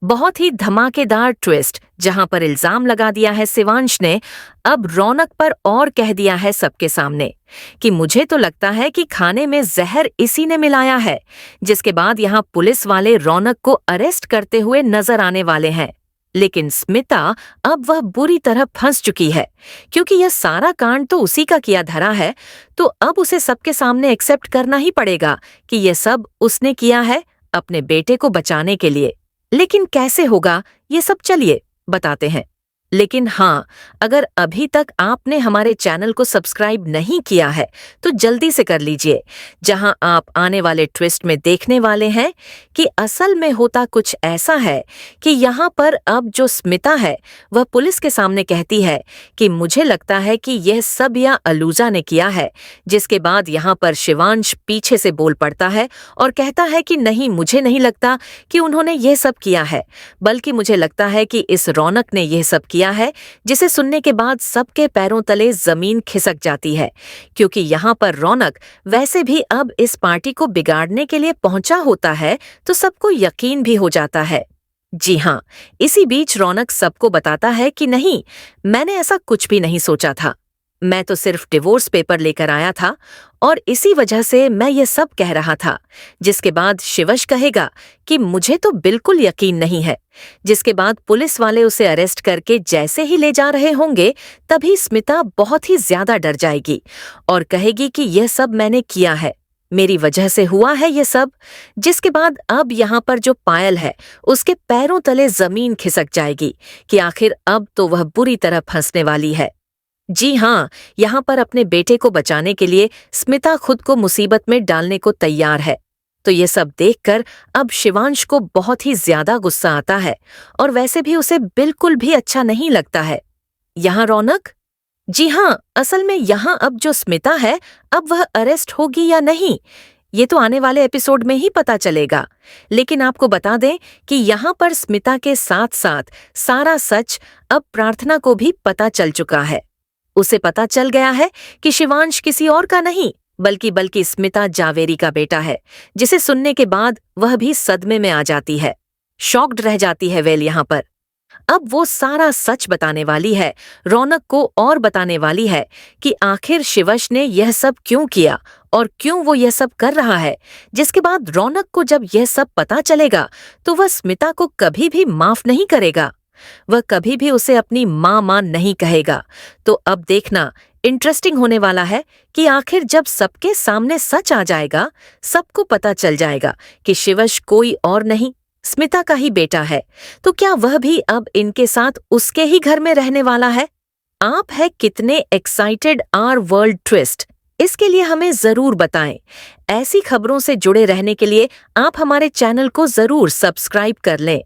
बहुत ही धमाकेदार ट्विस्ट जहां पर इल्जाम लगा दिया है शिवांश ने, अब रौनक पर और कह दिया है सबके सामने कि मुझे तो लगता है कि खाने में जहर इसी ने मिलाया है। जिसके बाद यहां पुलिस वाले रौनक को अरेस्ट करते हुए नजर आने वाले हैं। लेकिन स्मिता अब वह बुरी तरह फंस चुकी है, क्योंकि यह सारा कांड तो उसी का किया धरा है। तो अब उसे सबके सामने एक्सेप्ट करना ही पड़ेगा कि यह सब उसने किया है अपने बेटे को बचाने के लिए। लेकिन कैसे होगा ये सब, चलिए बताते हैं। लेकिन हाँ, अगर अभी तक आपने हमारे चैनल को सब्सक्राइब नहीं किया है तो जल्दी से कर लीजिए, जहां आप आने वाले ट्विस्ट में देखने वाले हैं कि असल में होता कुछ ऐसा है कि यहाँ पर अब जो स्मिता है वह पुलिस के सामने कहती है कि मुझे लगता है कि यह सब या अलूजा ने किया है। जिसके बाद यहाँ पर शिवांश पीछे से बोल पड़ता है और कहता है कि नहीं, मुझे नहीं लगता कि उन्होंने यह सब किया है, बल्कि मुझे लगता है कि इस रौनक ने यह सब किया है। जिसे सुनने के बाद सबके पैरों तले जमीन खिसक जाती है, क्योंकि यहाँ पर रौनक वैसे भी अब इस पार्टी को बिगाड़ने के लिए पहुंचा होता है, तो सबको यकीन भी हो जाता है। जी हाँ, इसी बीच रौनक सबको बताता है कि नहीं, मैंने ऐसा कुछ भी नहीं सोचा था। मैं तो सिर्फ डिवोर्स पेपर लेकर आया था और इसी वजह से मैं ये सब कह रहा था। जिसके बाद शिवश कहेगा कि मुझे तो बिल्कुल यकीन नहीं है। जिसके बाद पुलिस वाले उसे अरेस्ट करके जैसे ही ले जा रहे होंगे, तभी स्मिता बहुत ही ज्यादा डर जाएगी और कहेगी कि यह सब मैंने किया है, मेरी वजह से हुआ है ये सब। जिसके बाद अब यहाँ पर जो पायल है उसके पैरों तले जमीन खिसक जाएगी कि आखिर अब तो वह बुरी तरह फंसने वाली है। जी हाँ, यहाँ पर अपने बेटे को बचाने के लिए स्मिता खुद को मुसीबत में डालने को तैयार है। तो ये सब देखकर अब शिवांश को बहुत ही ज्यादा गुस्सा आता है और वैसे भी उसे बिल्कुल भी अच्छा नहीं लगता है। यहाँ रौनक, जी हाँ, असल में यहाँ अब जो स्मिता है, अब वह अरेस्ट होगी या नहीं, ये तो आने वाले एपिसोड में ही पता चलेगा। लेकिन आपको बता दें कि यहाँ पर स्मिता के साथ साथ सारा सच अब प्रार्थना को भी पता चल चुका है। उसे पता चल गया है कि शिवांश किसी और का नहीं, बल्कि स्मिता जावेरी का बेटा है। जिसे सुनने के बाद वह भी सदमे में आ जाती है, शॉक्ड रह जाती है वेल यहाँ पर। अब वो सारा सच बताने वाली है रौनक को और बताने वाली है कि आखिर शिवश ने यह सब क्यों किया और क्यों वो यह सब कर रहा है। जिसके बाद रौनक को जब यह सब पता चलेगा तो वह स्मिता को कभी भी माफ नहीं करेगा, वह कभी भी उसे अपनी मां नहीं कहेगा। तो अब देखना इंटरेस्टिंग होने वाला है कि आखिर जब सबके सामने सच आ जाएगा, सबको पता चल जाएगा कि शिवश कोई और नहीं, स्मिता का ही बेटा है, तो क्या वह भी अब इनके साथ उसके ही घर में रहने वाला है। आप है कितने एक्साइटेड आर वर्ल्ड ट्विस्ट, इसके लिए हमें जरूर बताएं। ऐसी खबरों से जुड़े रहने के लिए आप हमारे चैनल को जरूर सब्सक्राइब कर लें।